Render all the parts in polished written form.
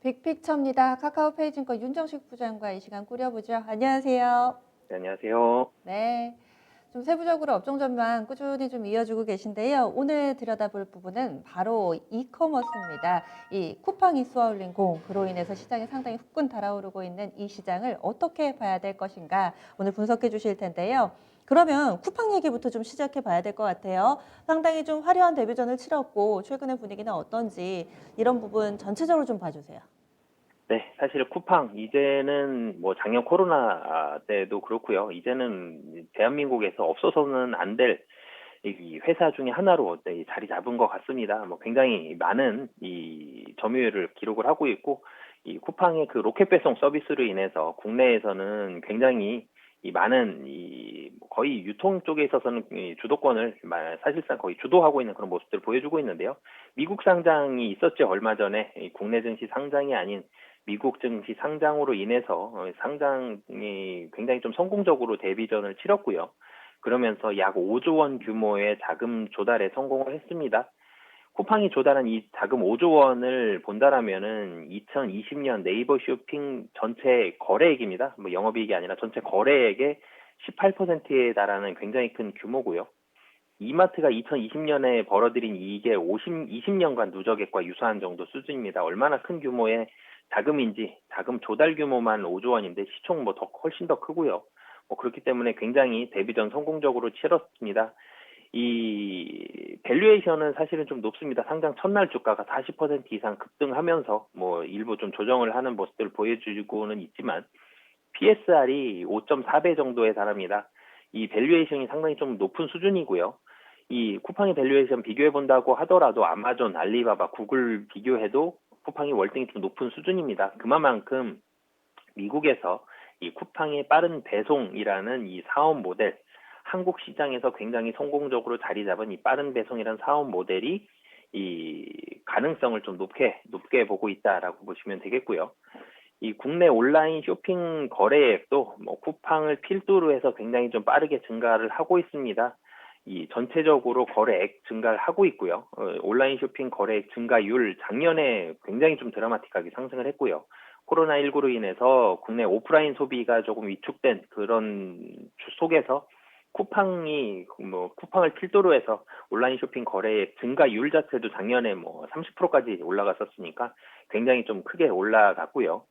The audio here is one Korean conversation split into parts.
빅픽처입니다. 카카오 페이징과 윤정식 부장과 이 시간 꾸려보죠. 안녕하세요. 네, 안녕하세요. 네. 좀 세부적으로 업종 전망 꾸준히 좀 이어주고 계신데요. 오늘 들여다볼 부분은 바로 이커머스입니다. 이 쿠팡이 쏘아올린 공, 그로 인해서 시장에 상당히 후끈 달아오르고 있는 이 시장을 어떻게 봐야 될 것인가 오늘 분석해 주실 텐데요. 그러면 쿠팡 얘기부터 좀 시작해 봐야 될 것 같아요. 상당히 좀 화려한 데뷔전을 치렀고 최근의 분위기는 어떤지 이런 부분 전체적으로 좀 봐주세요. 네, 사실 쿠팡 이제는 뭐 작년 코로나 때도 그렇고요. 이제는 대한민국에서 없어서는 안 될 이 회사 중에 하나로 네, 자리 잡은 것 같습니다. 뭐 굉장히 많은 이 점유율을 기록을 하고 있고, 이 쿠팡의 그 로켓 배송 서비스로 인해서 국내에서는 굉장히 이 많은 이 거의 유통 쪽에 있어서는 이 주도권을 사실상 거의 주도하고 있는 그런 모습들을 보여주고 있는데요. 미국 상장이 있었죠. 얼마 전에 이 국내 증시 상장이 아닌 미국 증시 상장으로 인해서 상장이 굉장히 좀 성공적으로 데뷔전을 치렀고요. 그러면서 약 5조 원 규모의 자금 조달에 성공을 했습니다. 쿠팡이 조달한 이 자금 5조 원을 본다라면은 2020년 네이버 쇼핑 전체 거래액입니다. 뭐 영업이익이 아니라 전체 거래액의 18%에 달하는 굉장히 큰 규모고요. 이마트가 2020년에 벌어들인 이익의 20년간 누적액과 유사한 정도 수준입니다. 얼마나 큰 규모의 자금인지, 자금 조달 규모만 5조 원인데 시총 뭐 더 훨씬 더 크고요. 뭐 그렇기 때문에 굉장히 데뷔전 성공적으로 치렀습니다. 이 밸류에이션은 사실은 좀 높습니다. 상장 첫날 주가가 40% 이상 급등하면서 뭐 일부 좀 조정을 하는 모습들을 보여주고는 있지만 PSR이 5.4배 정도에 달합니다. 이 밸류에이션이 상당히 좀 높은 수준이고요. 이 쿠팡의 밸류에이션 비교해 본다고 하더라도 아마존, 알리바바, 구글 비교해도 쿠팡이 월등히 좀 높은 수준입니다. 그만큼 미국에서 이 쿠팡의 빠른 배송이라는 이 사업 모델, 한국 시장에서 굉장히 성공적으로 자리 잡은 이 빠른 배송이라는 사업 모델이 이 가능성을 좀 높게 보고 있다라고 보시면 되겠고요. 이 국내 온라인 쇼핑 거래액도 뭐 쿠팡을 필두로 해서 굉장히 좀 빠르게 증가를 하고 있습니다. 이 전체적으로 거래액 증가를 하고 있고요. 온라인 쇼핑 거래액 증가율 작년에 굉장히 좀 드라마틱하게 상승을 했고요. 코로나19로 인해서 국내 오프라인 소비가 조금 위축된 그런 속에서 쿠팡을 필두로 해서 온라인 쇼핑 거래액 증가율 자체도 작년에 뭐 30%까지 올라갔었으니까 굉장히 좀 크게 올라갔고요.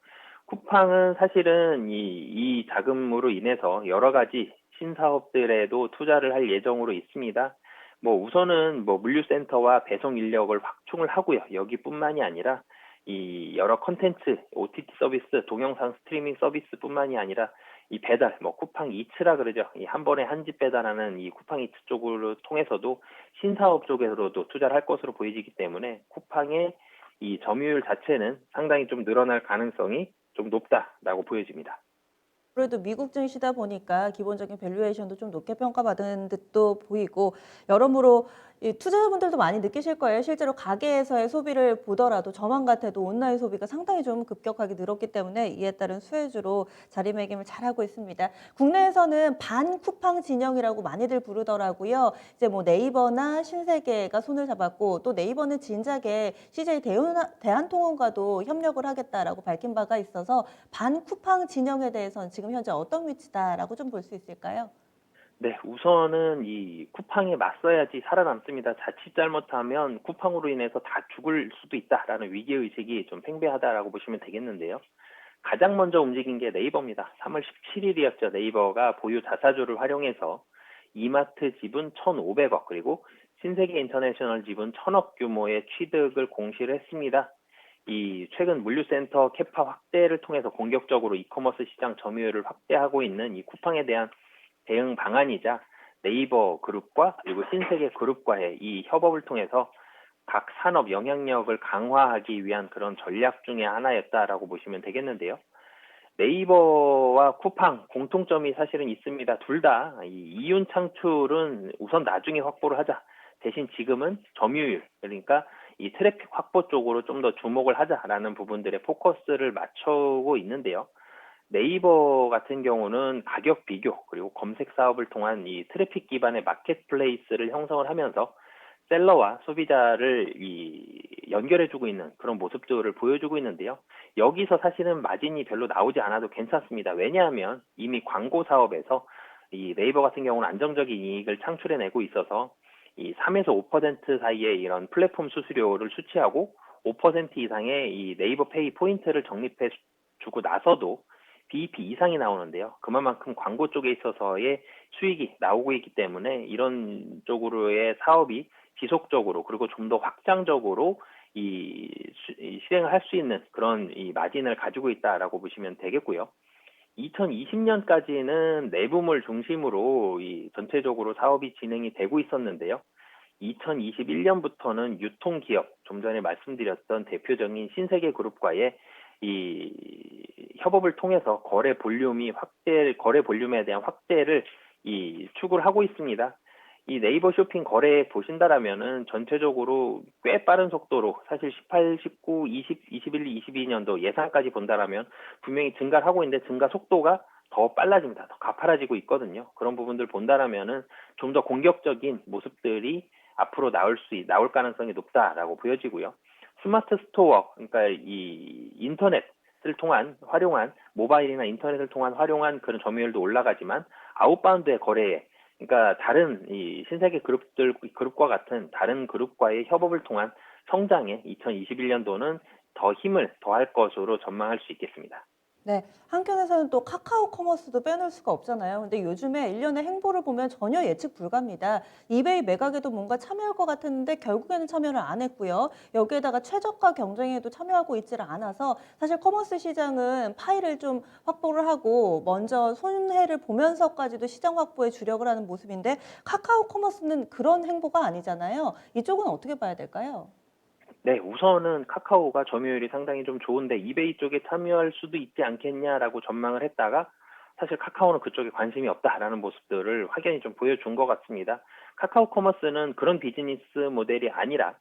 쿠팡은 사실은 이 자금으로 인해서 여러 가지 신사업들에도 투자를 할 예정으로 있습니다. 뭐 우선은 뭐 물류센터와 배송 인력을 확충을 하고요. 여기뿐만이 아니라 이 여러 컨텐츠, OTT 서비스, 동영상 스트리밍 서비스뿐만이 아니라 이 배달, 뭐 쿠팡 이츠라 그러죠. 이 한 번에 한 집 배달하는 이 쿠팡 이츠 쪽으로 통해서도 신사업 쪽에서도 투자를 할 것으로 보이기 때문에 쿠팡의 이 점유율 자체는 상당히 좀 늘어날 가능성이 좀 높다라고 보여집니다. 그래도 미국 증시다 보니까 기본적인 밸류에이션도 좀 높게 평가받은 듯도 보이고 여러모로 이 투자자분들도 많이 느끼실 거예요. 실제로 가게에서의 소비를 보더라도 저만 같아도 온라인 소비가 상당히 좀 급격하게 늘었기 때문에 이에 따른 수혜주로 자리매김을 잘하고 있습니다. 국내에서는 반쿠팡 진영이라고 많이들 부르더라고요. 이제 뭐 네이버나 신세계가 손을 잡았고 또 네이버는 진작에 CJ 대한통운과도 협력을 하겠다라고 밝힌 바가 있어서 반쿠팡 진영에 대해서는 지금 현재 어떤 위치다라고 좀 볼 수 있을까요? 네, 우선은 이 쿠팡에 맞서야지 살아남습니다. 자칫 잘못하면 쿠팡으로 인해서 다 죽을 수도 있다라는 위기의식이 좀 팽배하다라고 보시면 되겠는데요. 가장 먼저 움직인 게 네이버입니다. 3월 17일이었죠. 네이버가 보유 자사주를 활용해서 이마트 지분 1,500억 그리고 신세계 인터내셔널 지분 1,000억 규모의 취득을 공시를 했습니다. 이 최근 물류센터 캐파 확대를 통해서 공격적으로 이커머스 시장 점유율을 확대하고 있는 이 쿠팡에 대한 대응 방안이자 네이버 그룹과 그리고 신세계 그룹과의 이 협업을 통해서 각 산업 영향력을 강화하기 위한 그런 전략 중의 하나였다라고 보시면 되겠는데요. 네이버와 쿠팡 공통점이 사실은 있습니다. 둘 다 이 이윤 창출은 우선 나중에 확보를 하자. 대신 지금은 점유율, 그러니까 이 트래픽 확보 쪽으로 좀 더 주목을 하자라는 부분들에 포커스를 맞추고 있는데요. 네이버 같은 경우는 가격 비교 그리고 검색 사업을 통한 이 트래픽 기반의 마켓플레이스를 형성을 하면서 셀러와 소비자를 이 연결해주고 있는 그런 모습들을 보여주고 있는데요. 여기서 사실은 마진이 별로 나오지 않아도 괜찮습니다. 왜냐하면 이미 광고 사업에서 이 네이버 같은 경우는 안정적인 이익을 창출해내고 있어서 이 3에서 5% 사이의 이런 플랫폼 수수료를 수취하고 5% 이상의 이 네이버 페이 포인트를 적립해 주고 나서도 BEP 이상이 나오는데요. 그만큼 광고 쪽에 있어서의 수익이 나오고 있기 때문에 이런 쪽으로의 사업이 지속적으로 그리고 좀 더 확장적으로 이 실행을 할 수 있는 그런 이 마진을 가지고 있다라고 보시면 되겠고요. 2020년까지는 내부물 중심으로 이 전체적으로 사업이 진행이 되고 있었는데요. 2021년부터는 유통기업, 좀 전에 말씀드렸던 대표적인 신세계 그룹과의 이 협업을 통해서 거래 볼륨에 대한 확대를 추구를 하고 있습니다. 이 네이버 쇼핑 거래 보신다라면은 전체적으로 꽤 빠른 속도로 사실 18, 19, 20, 21, 22년도 예상까지 본다라면 분명히 증가를 하고 있는데 증가 속도가 더 빨라집니다. 더 가파라지고 있거든요. 그런 부분들 본다라면은 좀 더 공격적인 모습들이 앞으로 나올 가능성이 높다라고 보여지고요. 스마트 스토어, 그러니까 이 인터넷을 통한 활용한 모바일이나 인터넷을 통한 활용한 그런 점유율도 올라가지만 아웃바운드의 거래에 그러니까 다른 이 신세계 그룹과 같은 다른 그룹과의 협업을 통한 성장에 2021년도는 더 힘을 더할 것으로 전망할 수 있겠습니다. 네. 한편에서는 또 카카오 커머스도 빼놓을 수가 없잖아요. 근데 요즘에 일련의 행보를 보면 전혀 예측 불가입니다. 이베이 매각에도 뭔가 참여할 것 같았는데 결국에는 참여를 안 했고요. 여기에다가 최저가 경쟁에도 참여하고 있지를 않아서 사실 커머스 시장은 파이를 좀 확보를 하고 먼저 손해를 보면서까지도 시장 확보에 주력을 하는 모습인데 카카오 커머스는 그런 행보가 아니잖아요. 이쪽은 어떻게 봐야 될까요? 네, 우선은 카카오가 점유율이 상당히 좀 좋은데 이베이 쪽에 참여할 수도 있지 않겠냐라고 전망을 했다가 사실 카카오는 그쪽에 관심이 없다라는 모습들을 확연히 좀 보여준 것 같습니다. 카카오 커머스는 그런 비즈니스 모델이 아니라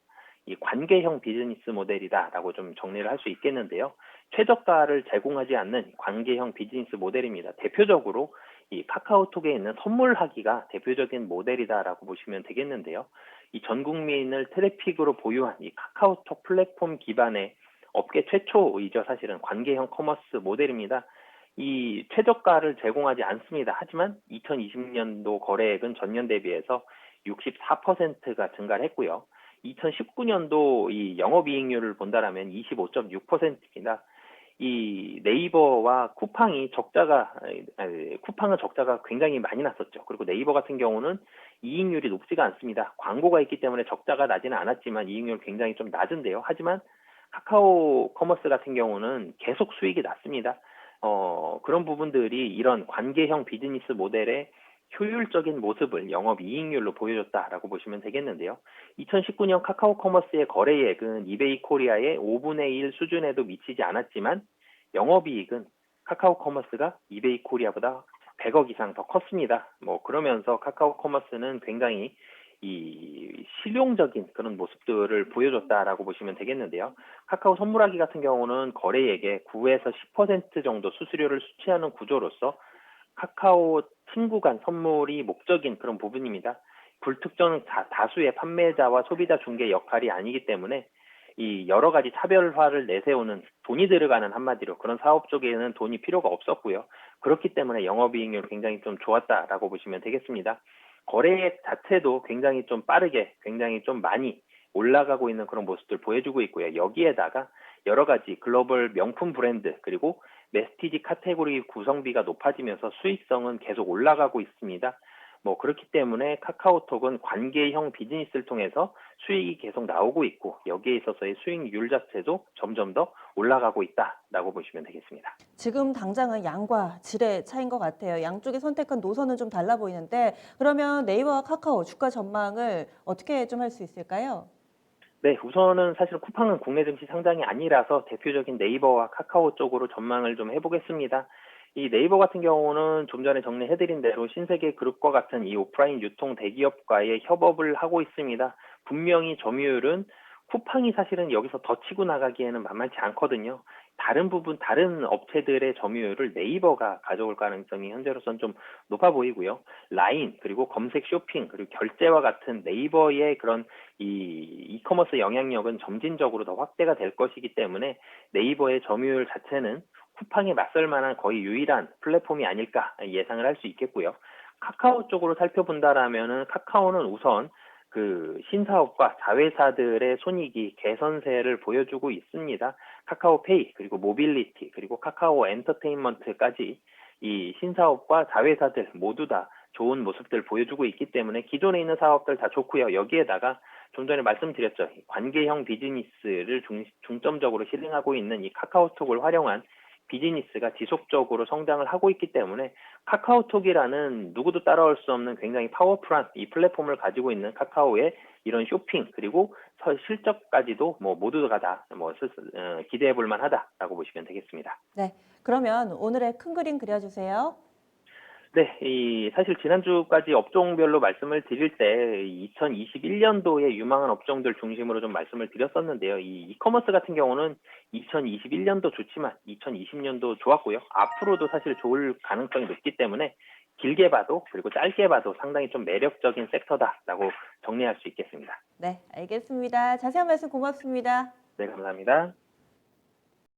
이 관계형 비즈니스 모델이다라고 좀 정리를 할 수 있겠는데요. 최저가를 제공하지 않는 관계형 비즈니스 모델입니다. 대표적으로 이 카카오톡에 있는 선물하기가 대표적인 모델이다라고 보시면 되겠는데요. 이 전 국민을 트래픽으로 보유한 이 카카오톡 플랫폼 기반의 업계 최초이죠. 사실은 관계형 커머스 모델입니다. 이 최저가를 제공하지 않습니다. 하지만 2020년도 거래액은 전년 대비해서 64%가 증가를 했고요. 2019년도 이 영업이익률을 본다라면 25.6%입니다. 이 네이버와 쿠팡은 적자가 굉장히 많이 났었죠. 그리고 네이버 같은 경우는 이익률이 높지가 않습니다. 광고가 있기 때문에 적자가 나지는 않았지만 이익률 굉장히 좀 낮은데요. 하지만 카카오 커머스 같은 경우는 계속 수익이 났습니다. 그런 부분들이 이런 관계형 비즈니스 모델의 효율적인 모습을 영업이익률로 보여줬다라고 보시면 되겠는데요. 2019년 카카오 커머스의 거래액은 이베이 코리아의 5분의 1 수준에도 미치지 않았지만 영업이익은 카카오 커머스가 이베이 코리아보다 100억 이상 더 컸습니다. 그러면서 카카오 커머스는 굉장히 이 실용적인 그런 모습들을 보여줬다라고 보시면 되겠는데요. 카카오 선물하기 같은 경우는 거래액의 9에서 10% 정도 수수료를 수취하는 구조로서 카카오 친구 간 선물이 목적인 그런 부분입니다. 불특정 다수의 판매자와 소비자 중개 역할이 아니기 때문에 이 여러 가지 차별화를 내세우는 돈이 들어가는 한마디로 그런 사업 쪽에는 돈이 필요가 없었고요. 그렇기 때문에 영업이익률 굉장히 좀 좋았다라고 보시면 되겠습니다. 거래액 자체도 굉장히 좀 빠르게 굉장히 좀 많이 올라가고 있는 그런 모습들 보여주고 있고요. 여기에다가 여러 가지 글로벌 명품 브랜드 그리고 메스티지 카테고리 구성비가 높아지면서 수익성은 계속 올라가고 있습니다. 그렇기 때문에 카카오톡은 관계형 비즈니스를 통해서 수익이 계속 나오고 있고 여기에 있어서의 수익률 자체도 점점 더 올라가고 있다라고 보시면 되겠습니다. 지금 당장은 양과 질의 차이인 것 같아요. 양쪽이 선택한 노선은 좀 달라 보이는데 그러면 네이버와 카카오 주가 전망을 어떻게 좀 할 수 있을까요? 네, 우선은 사실 쿠팡은 국내 증시 상장이 아니라서 대표적인 네이버와 카카오 쪽으로 전망을 좀 해보겠습니다. 이 네이버 같은 경우는 좀 전에 정리해드린 대로 신세계 그룹과 같은 이 오프라인 유통 대기업과의 협업을 하고 있습니다. 분명히 점유율은 쿠팡이 사실은 여기서 더 치고 나가기에는 만만치 않거든요. 다른 업체들의 점유율을 네이버가 가져올 가능성이 현재로선 좀 높아 보이고요. 라인, 그리고 검색 쇼핑, 그리고 결제와 같은 네이버의 그런 이커머스 영향력은 점진적으로 더 확대가 될 것이기 때문에 네이버의 점유율 자체는 쿠팡에 맞설 만한 거의 유일한 플랫폼이 아닐까 예상을 할 수 있겠고요. 카카오 쪽으로 살펴본다라면은 카카오는 우선 그 신사업과 자회사들의 손익이 개선세를 보여주고 있습니다. 카카오페이, 그리고 모빌리티, 그리고 카카오 엔터테인먼트까지 이 신사업과 자회사들 모두 다 좋은 모습들 보여주고 있기 때문에 기존에 있는 사업들 다 좋고요. 여기에다가 좀 전에 말씀드렸죠. 관계형 비즈니스를 중점적으로 실행하고 있는 이 카카오톡을 활용한 비즈니스가 지속적으로 성장을 하고 있기 때문에 카카오톡이라는 누구도 따라올 수 없는 굉장히 파워풀한 이 플랫폼을 가지고 있는 카카오의 이런 쇼핑, 그리고 실적까지도 뭐 모두가 다 기대해 볼 만하다라고 보시면 되겠습니다. 네. 그러면 오늘의 큰 그림 그려주세요. 네, 사실 지난주까지 업종별로 말씀을 드릴 때 2021년도에 유망한 업종들 중심으로 좀 말씀을 드렸었는데요. 이 이커머스 같은 경우는 2021년도 좋지만 2020년도 좋았고요. 앞으로도 사실 좋을 가능성이 높기 때문에 길게 봐도 그리고 짧게 봐도 상당히 좀 매력적인 섹터다라고 정리할 수 있겠습니다. 네, 알겠습니다. 자세한 말씀 고맙습니다. 네, 감사합니다.